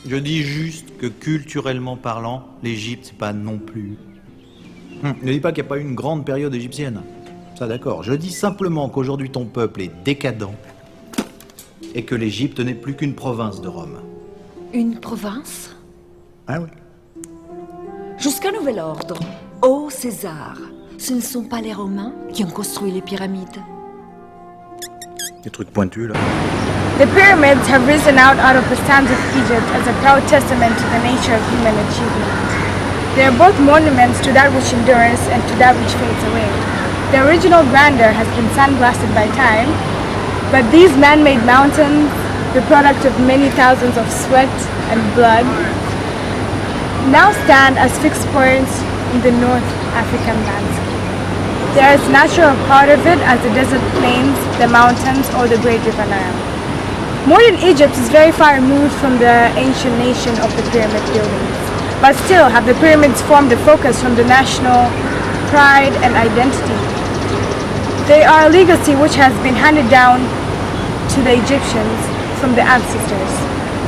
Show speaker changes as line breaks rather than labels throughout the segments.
Je dis juste que culturellement parlant, l'Égypte, c'est pas non plus. Ne dis pas qu'il n'y a pas eu une grande période égyptienne. Ça d'accord. Je dis simplement qu'aujourd'hui ton peuple est décadent et que l'Égypte n'est plus qu'une province de Rome.
Une province?
Ah oui.
Jusqu'à nouvel ordre, ô César, ce ne sont pas les Romains qui ont construit les pyramides.
Des trucs pointus là.
The pyramids have risen out of the sands of Egypt as a proud testament to the nature of human achievement. They are both monuments to that which endures and to that which fades away. The original grandeur has been sandblasted by time, but these man-made mountains, the product of many thousands of sweat and blood, now stand as fixed points in the North African landscape. They are as natural a part of it as the desert plains, the mountains, or the Great River Nile. Modern Egypt is very far removed from the ancient nation of the pyramid buildings, but still have the pyramids formed the focus from the national pride and identity. They are a legacy which has been handed down to the Egyptians from the ancestors,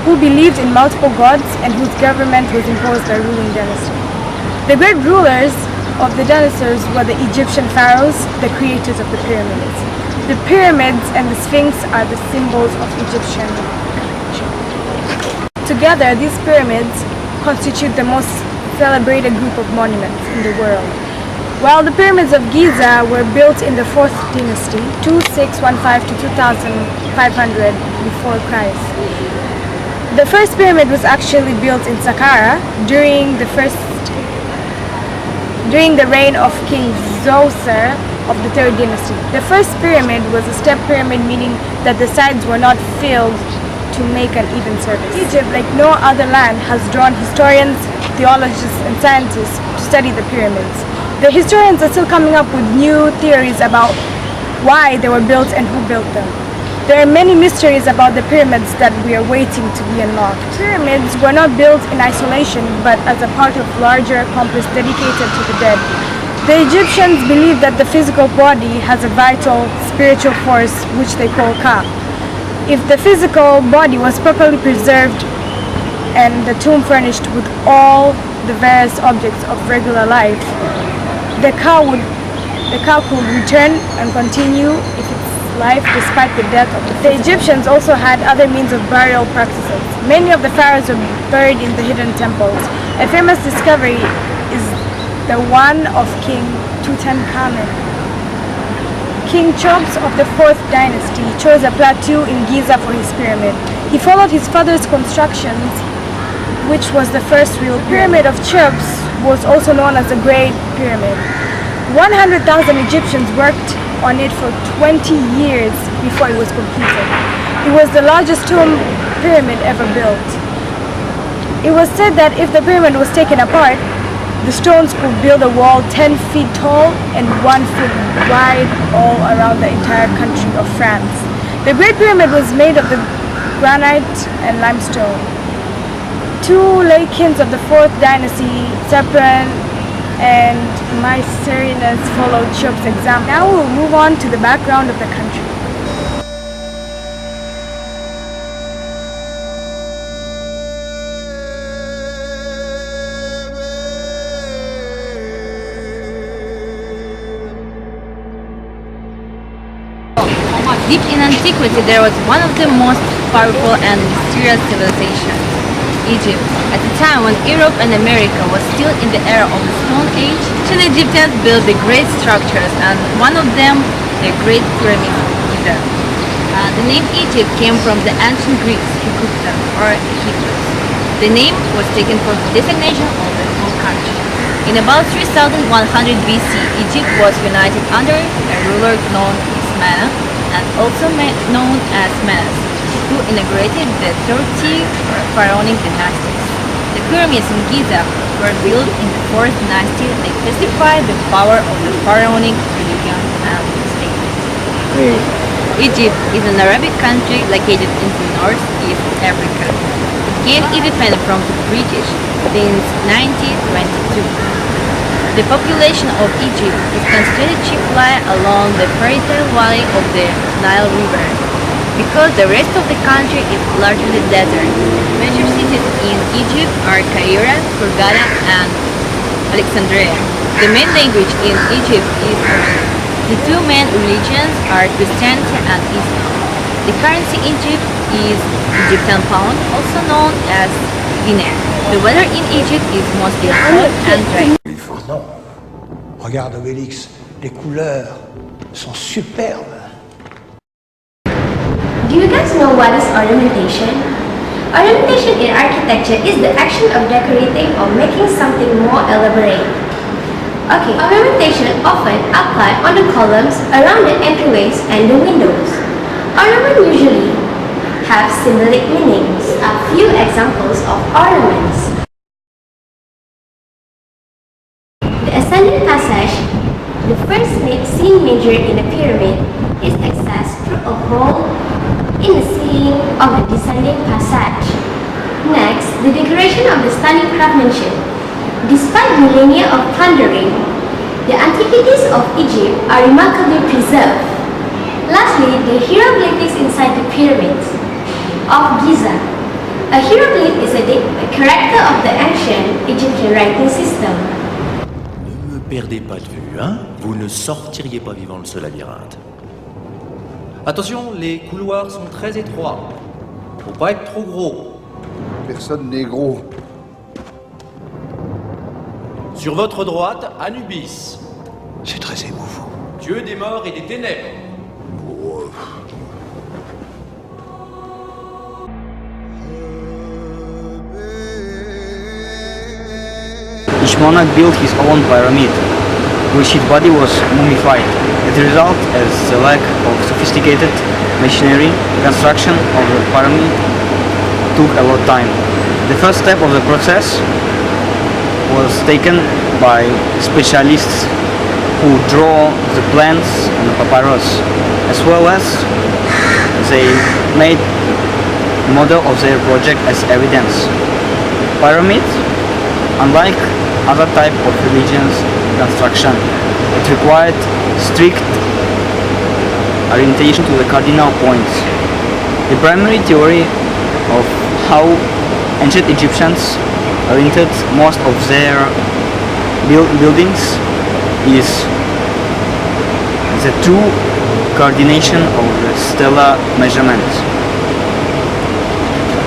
who believed in multiple gods and whose government was imposed by ruling dynasty. The great rulers of the dynasties were the Egyptian pharaohs, the creators of the pyramids. The pyramids and the Sphinx are the symbols of Egyptian culture. Together, these pyramids constitute the most celebrated group of monuments in the world. While the pyramids of Giza were built in the 4th dynasty, 2615 to 2500 before Christ. The first pyramid was actually built in Saqqara during the reign of King Zoser of the 3rd dynasty. The first pyramid was a step pyramid, meaning that the sides were not filled to make an even surface. Egypt, like no other land, has drawn historians, theologians, and scientists to study the pyramids. The historians are still coming up with new theories about why they were built and who built them. There are many mysteries about the pyramids that we are waiting to be unlocked. Pyramids were not built in isolation, but as a part of larger complex dedicated to the dead. The Egyptians believed that the physical body has a vital spiritual force which they call Ka. If the physical body was properly preserved and the tomb furnished with all the various objects of regular life, the Ka could return and continue its life despite the death of the Egyptians also had other means of burial practices. Many of the pharaohs were buried in the hidden temples. A famous discovery is the one of King Tutankhamun. King Chops of the 4th dynasty chose a plateau in Giza for his pyramid. He followed his father's constructions, which was the first real pyramid of Chops, was also known as the Great Pyramid. 100,000 Egyptians worked on it for 20 years before it was completed. It was the largest tomb pyramid ever built. It was said that if the pyramid was taken apart, the stones could build a wall 10 feet tall and 1 foot wide all around the entire country of France. The Great Pyramid was made of the granite and limestone. Two late kings of the 4th dynasty, Sepran and Mycerinus, followed Chop's example. Now we'll move on to the background of the country.
Deep in antiquity, there was one of the most powerful and mysterious civilizations, Egypt. At the time when Europe and America was still in the era of the Stone Age, ancient Egyptians built the great structures, and one of them, the Great Pyramid of Giza. The name Egypt came from the ancient Greeks, Egypta, or Egyptus. The name was taken from the designation of the whole country. In about 3100 BC, Egypt was united under a ruler known as Mana, and also known as Menes, who inaugurated the 30 pharaonic dynasties. The pyramids in Giza were built in the 4th dynasty. They testify the power of the pharaonic religion and state. Egypt is an Arabic country located in Northeast Africa. It gained independence from the British since 1922. The population of Egypt is concentrated chiefly along the fertile valley of the Nile River, because the rest of the country is largely desert. Major cities in Egypt are Cairo, Hurghada, and Alexandria. The main language in Egypt is Arabic. The two main religions are Christianity and Islam. The currency in Egypt is Egyptian pound, also known as dinar. The weather in Egypt is mostly hot and dry.
Non. Regarde Obélix, les couleurs sont superbes.
Do you guys know what is ornamentation? Ornamentation in architecture is the action of decorating or making something more elaborate. Okay, ornamentation often applied on the columns around the entryways and the windows. Ornaments usually have symbolic meanings. A few examples of ornaments. The ascending passage, the first seen major in the pyramid, is accessed through a hole in the ceiling of the descending passage. Next, the decoration of the stunning craftsmanship. Despite millennia of plundering, the antiquities of Egypt are remarkably preserved. Lastly, the hieroglyphics inside the pyramids of Giza. A hieroglyph is a character of the ancient Egyptian writing system.
Ne me perdez pas de vue, hein? Vous ne sortiriez pas vivant de ce labyrinthe. Attention, les couloirs sont très étroits. Faut pas être trop gros.
Personne n'est gros.
Sur votre droite, Anubis,
C'est très émouvant.
dieu des morts et des ténèbres.
Each monarch built his own pyramid, which his body was mummified. The result is the lack of sophisticated machinery. Construction of the pyramid took a lot of time. The first step of the process was taken by specialists who draw the plans on the papyrus, as well as they made a model of their project as evidence. Pyramid, unlike other type of religious construction, it required strict orientation to the cardinal points. The primary theory of how ancient Egyptians oriented most of their buildings is the true coordination of the stellar measurements.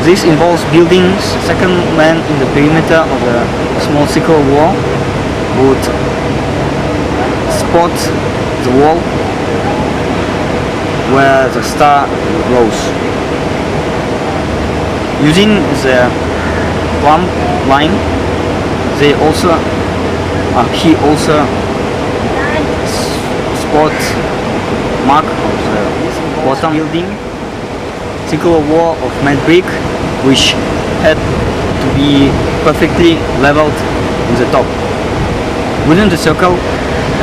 This involves building second man in the perimeter of a small circular wall would spot the wall where the star rose. Using the plumb line, he also spot mark of the bottom building, circular wall of mud brick, which had to be perfectly leveled in the top. Within the circle,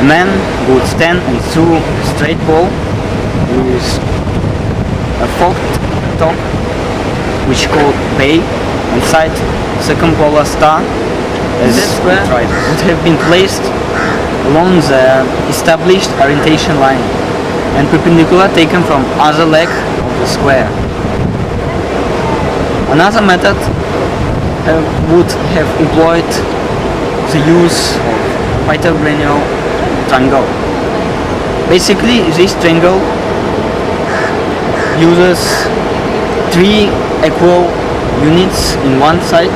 a man would stand on two straight pole with a forked top, which called bay, inside circumpolar star as right would have been placed along the established orientation line and perpendicular taken from other leg of the square. Another method would have employed the use of Pythagorean triangle. Basically, this triangle uses 3 equal units in one side,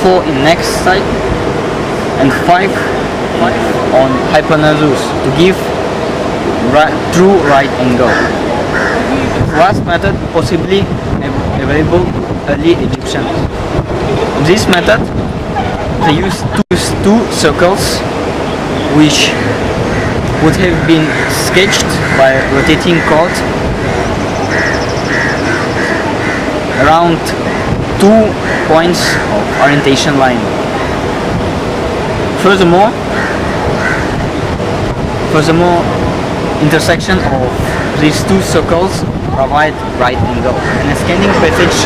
4 in next side, and 5 on hypotenuse to give true right angle. Last method possibly available early Egyptians. In this method, they used two circles which would have been sketched by rotating chord around 2 points of orientation line. Furthermore, intersection of These two circles provide right angle, and a scanning passage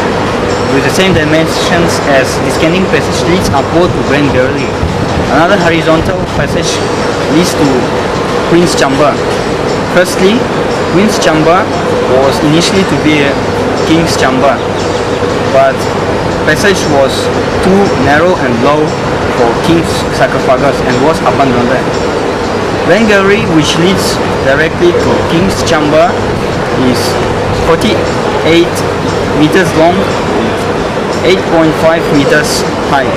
with the same dimensions as the scanning passage leads upward to Grand Gallery. Another horizontal passage leads to Queen's Chamber. Firstly, Queen's Chamber was initially to be a King's Chamber, but passage was too narrow and low for King's sarcophagus and was abandoned. Grand Gallery, which leads directly to King's Chamber, is 48 meters long and 8.5 meters high.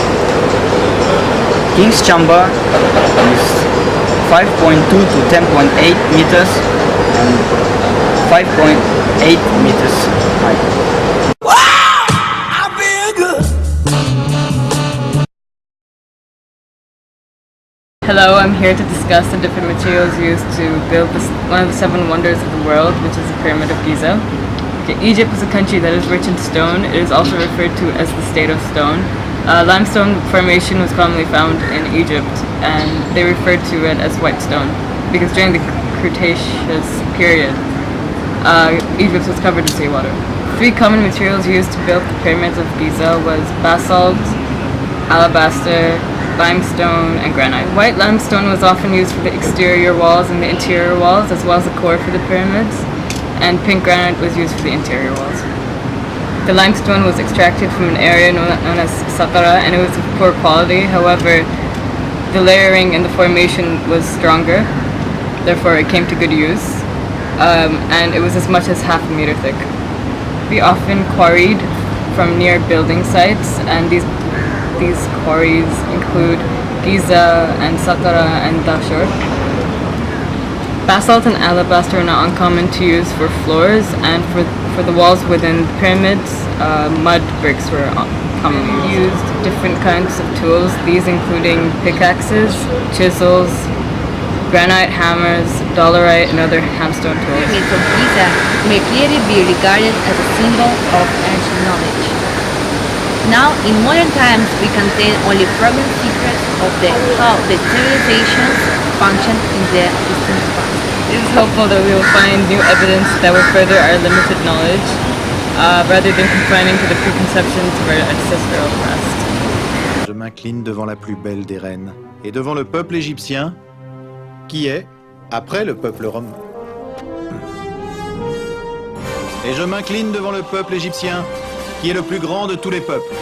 King's Chamber is 5.2 to 10.8 meters and 5.8 meters high.
Hello, I'm here to discuss the different materials used to build one of the 7 wonders of the world, which is the Pyramid of Giza. Okay, Egypt is a country that is rich in stone. It is also referred to as the State of Stone. Limestone formation was commonly found in Egypt, and they referred to it as white stone because during the Cretaceous period, Egypt was covered in seawater. 3 common materials used to build the pyramids of Giza was basalt, alabaster, limestone, and granite. White limestone was often used for the exterior walls and the interior walls, as well as the core for the pyramids, and pink granite was used for the interior walls. The limestone was extracted from an area known as Saqqara, and it was of poor quality. However, the layering and the formation was stronger, therefore it came to good use, and it was as much as half a meter thick. We often quarried from near building sites, and these quarries include Giza and Saqqara and Dashur. Basalt and alabaster are not uncommon to use for floors, and for the walls within the pyramids, mud bricks were commonly used. Different kinds of tools, these including pickaxes, chisels, granite hammers, dolerite, and other hamstone tools.
The pyramids of Giza may clearly be regarded as a symbol of ancient knowledge. Now, in modern times, we contain only fragment secrets of how the civilizations functioned in the distant past.
It is hopeful that we will find new evidence that will further our limited knowledge, rather than confining to the preconceptions of our ancestral past.
Je m'incline devant la plus belle des reines, et devant le peuple égyptien, qui est, après le peuple romain. Et je m'incline devant le peuple égyptien, qui est le plus grand de tous les peuples.